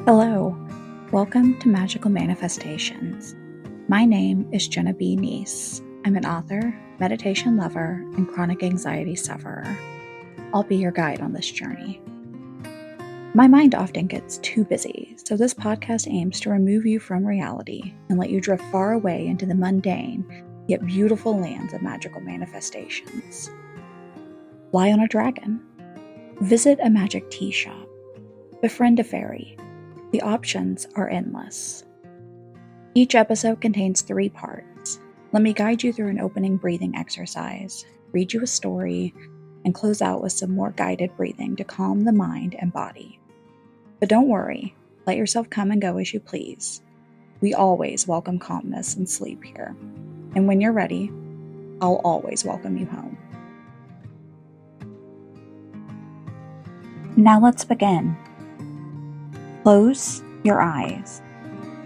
Hello, welcome to Magical Manifestations. My name is Jenna B. Neece. I'm an author, meditation lover, and chronic anxiety sufferer. I'll be your guide on this journey. My mind often gets too busy, so this podcast aims to remove you from reality and let you drift far away into the mundane, yet beautiful lands of magical manifestations. Fly on a dragon. Visit a magic tea shop. Befriend a fairy. The options are endless. Each episode contains 3 parts. Let me guide you through an opening breathing exercise, read you a story, and close out with some more guided breathing to calm the mind and body. But don't worry, let yourself come and go as you please. We always welcome calmness and sleep here. And when you're ready, I'll always welcome you home. Now let's begin. Close your eyes.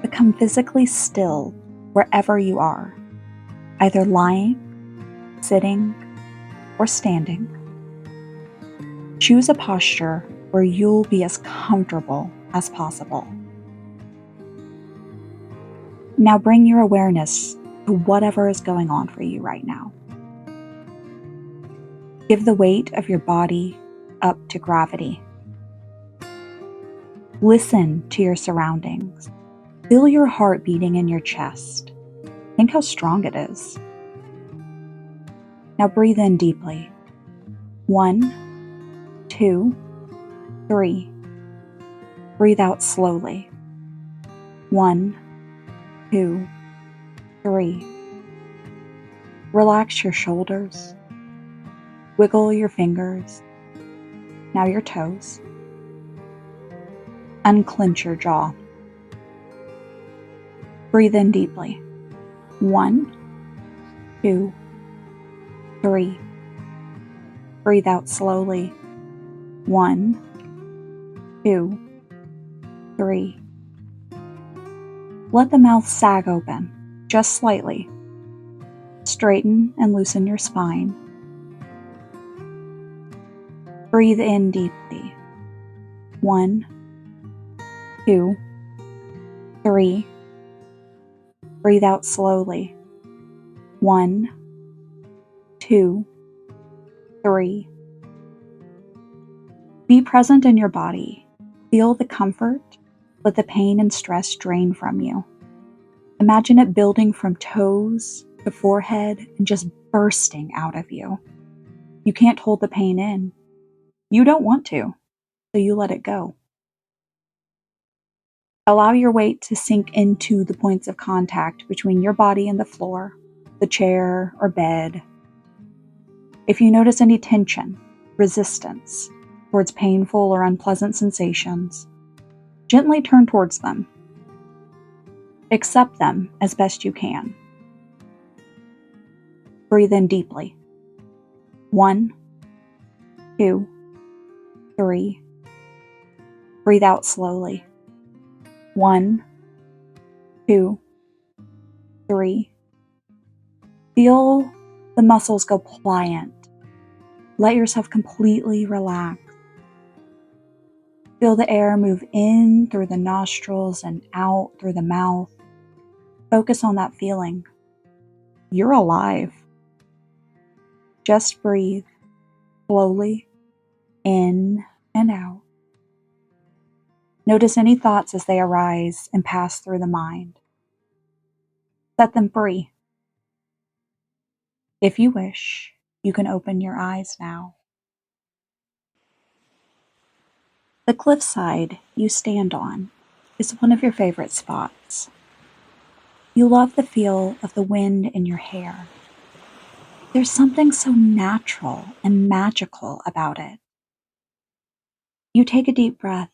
Become physically still wherever you are, either lying, sitting, or standing. Choose a posture where you'll be as comfortable as possible. Now bring your awareness to whatever is going on for you right now. Give the weight of your body up to gravity. Listen to your surroundings. Feel your heart beating in your chest. Think how strong it is. Now breathe in deeply. 1, 2, 3. Breathe out slowly. 1, 2, 3. Relax your shoulders. Wiggle your fingers. Now your toes. Unclench your jaw. Breathe in deeply. 1, 2, 3. Breathe out slowly. 1, 2, 3. Let the mouth sag open, just slightly. Straighten and loosen your spine. Breathe in deeply. 1, 2, 3. Breathe out slowly. 1, 2, 3. Be present in your body. Feel the comfort. Let the pain and stress drain from you. Imagine it building from toes to forehead and just bursting out of you. You can't hold the pain in. You don't want to, so you let it go. Allow your weight to sink into the points of contact between your body and the floor, the chair, or bed. If you notice any tension, resistance towards painful or unpleasant sensations, gently turn towards them. Accept them as best you can. Breathe in deeply. 1, 2, 3. Breathe out slowly. 1, 2, 3. Feel the muscles go pliant. Let yourself completely relax. Feel the air move in through the nostrils and out through the mouth. Focus on that feeling. You're alive. Just breathe slowly in and out. Notice any thoughts as they arise and pass through the mind. Set them free. If you wish, you can open your eyes now. The cliffside you stand on is one of your favorite spots. You love the feel of the wind in your hair. There's something so natural and magical about it. You take a deep breath.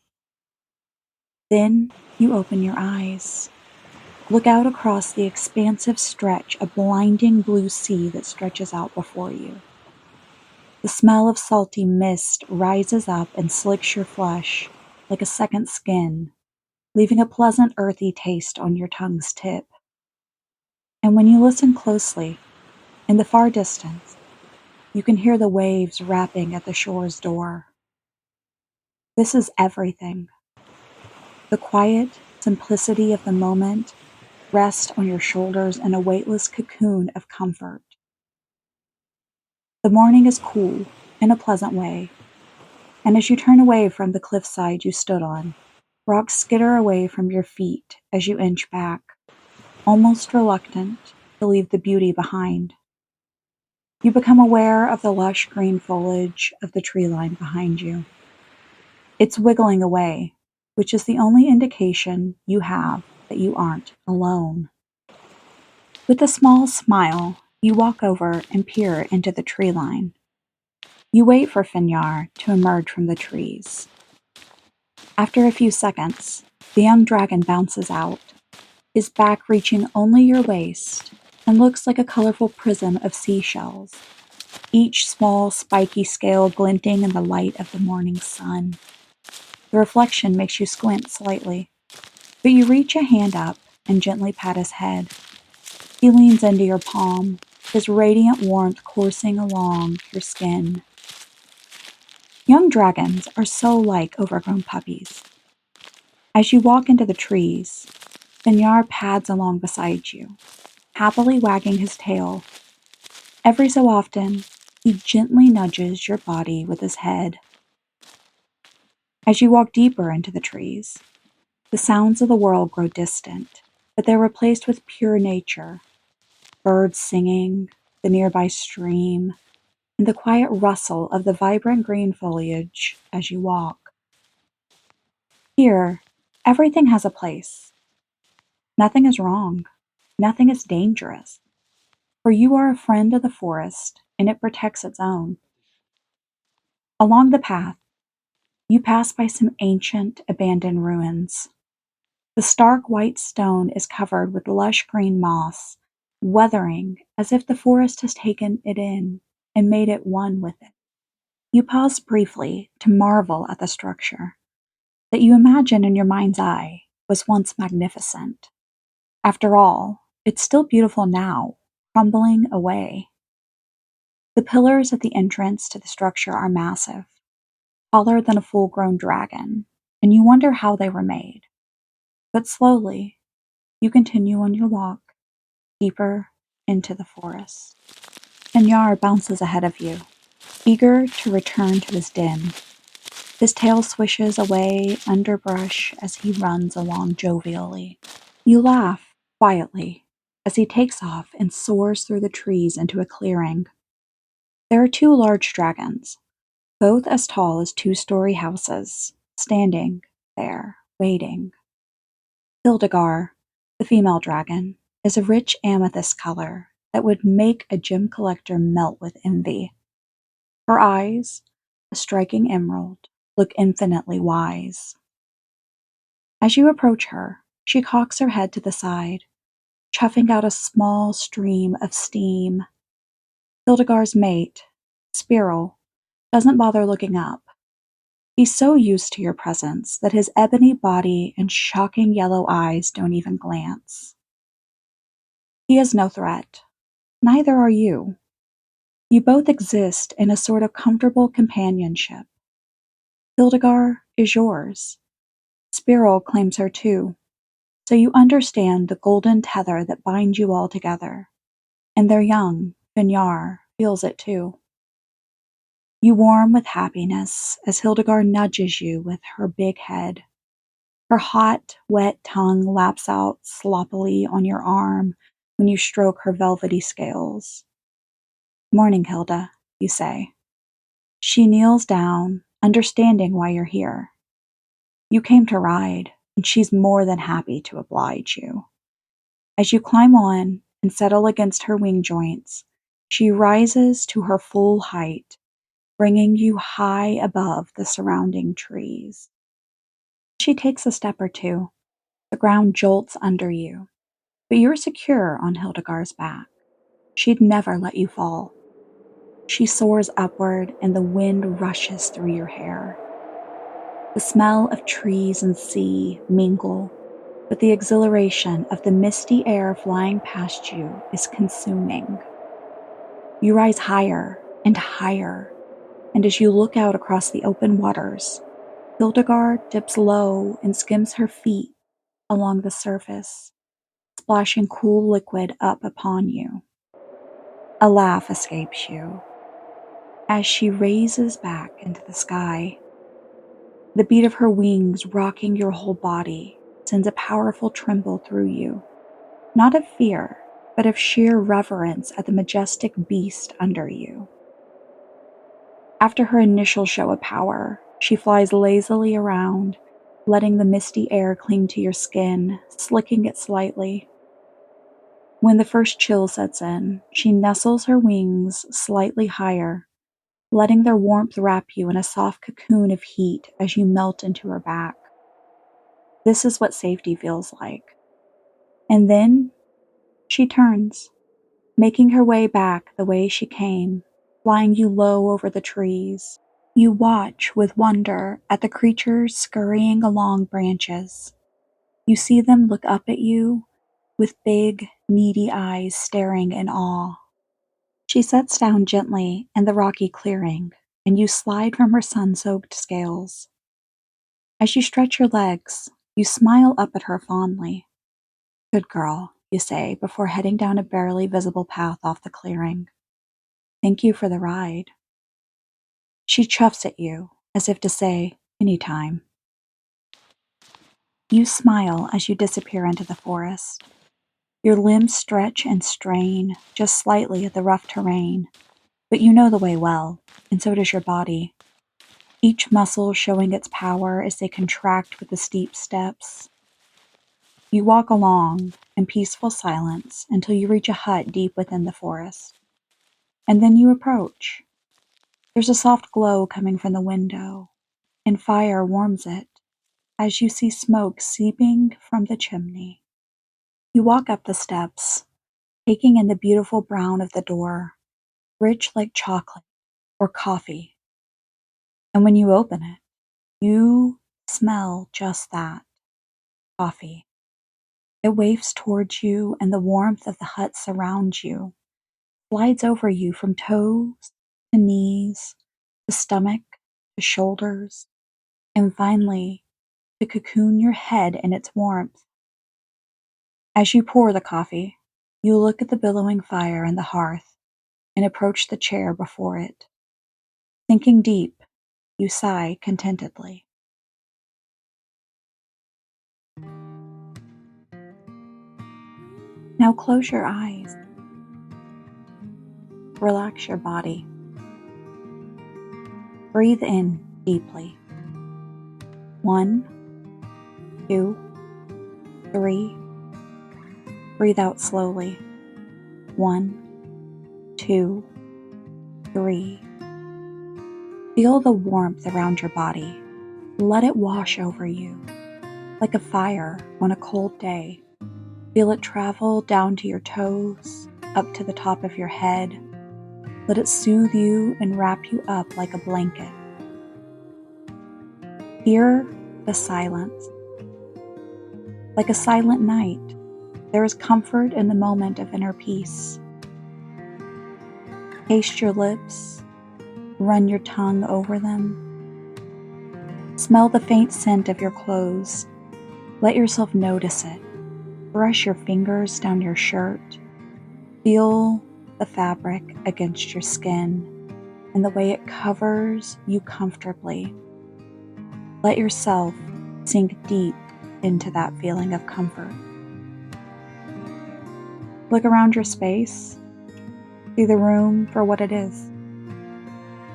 Then you open your eyes. Look out across the expansive stretch of blinding blue sea that stretches out before you. The smell of salty mist rises up and slicks your flesh like a second skin, leaving a pleasant earthy taste on your tongue's tip. And when you listen closely, in the far distance, you can hear the waves rapping at the shore's door. This is everything. The quiet simplicity of the moment rests on your shoulders in a weightless cocoon of comfort. The morning is cool in a pleasant way, and as you turn away from the cliffside you stood on, rocks skitter away from your feet as you inch back, almost reluctant to leave the beauty behind. You become aware of the lush green foliage of the tree line behind you. It's wiggling away, which is the only indication you have that you aren't alone. With a small smile, you walk over and peer into the tree line. You wait for Finyar to emerge from the trees. After a few seconds, the young dragon bounces out, his back reaching only your waist, and looks like a colorful prism of seashells, each small spiky scale glinting in the light of the morning sun. The reflection makes you squint slightly, but you reach a hand up and gently pat his head. He leans into your palm, his radiant warmth coursing along your skin. Young dragons are so like overgrown puppies. As you walk into the trees, Finyar pads along beside you, happily wagging his tail. Every so often, he gently nudges your body with his head. As you walk deeper into the trees, the sounds of the world grow distant, but they're replaced with pure nature, birds singing, the nearby stream, and the quiet rustle of the vibrant green foliage as you walk. Here, everything has a place. Nothing is wrong. Nothing is dangerous. For you are a friend of the forest, and it protects its own. Along the path, you pass by some ancient, abandoned ruins. The stark white stone is covered with lush green moss, weathering as if the forest has taken it in and made it one with it. You pause briefly to marvel at the structure that you imagine in your mind's eye was once magnificent. After all, it's still beautiful now, crumbling away. The pillars at the entrance to the structure are massive, taller than a full-grown dragon, and you wonder how they were made. But slowly, you continue on your walk, deeper into the forest. Finyar bounces ahead of you, eager to return to his den. His tail swishes away underbrush as he runs along jovially. You laugh quietly as he takes off and soars through the trees into a clearing. There are two large dragons, both as tall as two-story houses, standing there, waiting. Hildagar, the female dragon, is a rich amethyst color that would make a gem collector melt with envy. Her eyes, a striking emerald, look infinitely wise. As you approach her, she cocks her head to the side, chuffing out a small stream of steam. Hildagar's mate, Spiral, doesn't bother looking up. He's so used to your presence that his ebony body and shocking yellow eyes don't even glance. He is no threat. Neither are you. You both exist in a sort of comfortable companionship. Hildagar is yours. Spiral claims her too, so you understand the golden tether that binds you all together, and their young, Finyar, feels it too. You warm with happiness as Hildagar nudges you with her big head. Her hot, wet tongue laps out sloppily on your arm when you stroke her velvety scales. "Morning, Hilda," you say. She kneels down, understanding why you're here. You came to ride, and she's more than happy to oblige you. As you climb on and settle against her wing joints, she rises to her full height, bringing you high above the surrounding trees. She takes a step or two. The ground jolts under you, but you're secure on Hildagar's back. She'd never let you fall. She soars upward, and the wind rushes through your hair. The smell of trees and sea mingle, but the exhilaration of the misty air flying past you is consuming. You rise higher and higher, and as you look out across the open waters, Hildagar dips low and skims her feet along the surface, splashing cool liquid up upon you. A laugh escapes you as she raises back into the sky. The beat of her wings rocking your whole body sends a powerful tremble through you, not of fear, but of sheer reverence at the majestic beast under you. After her initial show of power, she flies lazily around, letting the misty air cling to your skin, slicking it slightly. When the first chill sets in, she nestles her wings slightly higher, letting their warmth wrap you in a soft cocoon of heat as you melt into her back. This is what safety feels like. And then she turns, making her way back the way she came, flying you low over the trees. You watch with wonder at the creatures scurrying along branches. You see them look up at you with big, needy eyes staring in awe. She sets down gently in the rocky clearing, and you slide from her sun-soaked scales. As you stretch your legs, you smile up at her fondly. "Good girl," you say before heading down a barely visible path off the clearing. "Thank you for the ride." She chuffs at you, as if to say, "Anytime." You smile as you disappear into the forest. Your limbs stretch and strain, just slightly at the rough terrain, but you know the way well, and so does your body. Each muscle showing its power as they contract with the steep steps. You walk along in peaceful silence until you reach a hut deep within the forest. And then you approach. There's a soft glow coming from the window, and fire warms it as you see smoke seeping from the chimney. You walk up the steps, taking in the beautiful brown of the door, rich like chocolate or coffee. And when you open it, you smell just that, coffee. It wafts towards you, and the warmth of the hut surrounds you, glides over you from toes to knees, to stomach, to shoulders, and finally to cocoon your head in its warmth. As you pour the coffee, you look at the billowing fire and the hearth and approach the chair before it. Thinking deep, you sigh contentedly. Now close your eyes. Relax your body. Breathe in deeply. 1, 2, 3. Breathe out slowly. 1, 2, 3. Feel the warmth around your body. Let it wash over you, like a fire on a cold day. Feel it travel down to your toes, up to the top of your head. Let it soothe you and wrap you up like a blanket. Hear the silence. Like a silent night, there is comfort in the moment of inner peace. Taste your lips, run your tongue over them. Smell the faint scent of your clothes. Let yourself notice it. Brush your fingers down your shirt. Feel the fabric against your skin and the way it covers you comfortably. Let yourself sink deep into that feeling of comfort. Look around your space. See the room for what it is.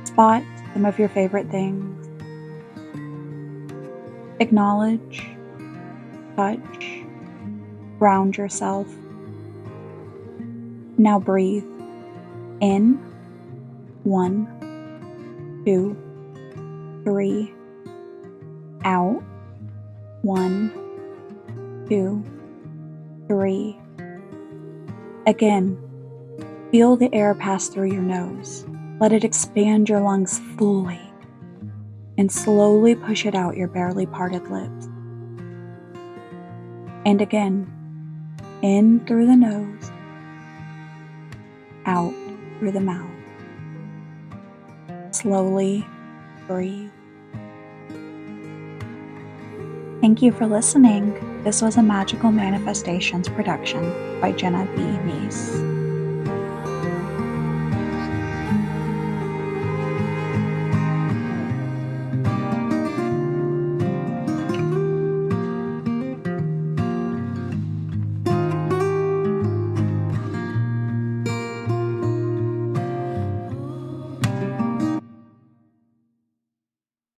Spot some of your favorite things. Acknowledge, touch, ground yourself. Now breathe. In, 1, 2, 3. Out, 1, 2, 3. Again, feel the air pass through your nose. Let it expand your lungs fully and slowly push it out your barely parted lips. And again, in through the nose, out through the mouth. Slowly breathe. Thank you for listening. This was a Magical Manifestations production by Jenna B. Neece.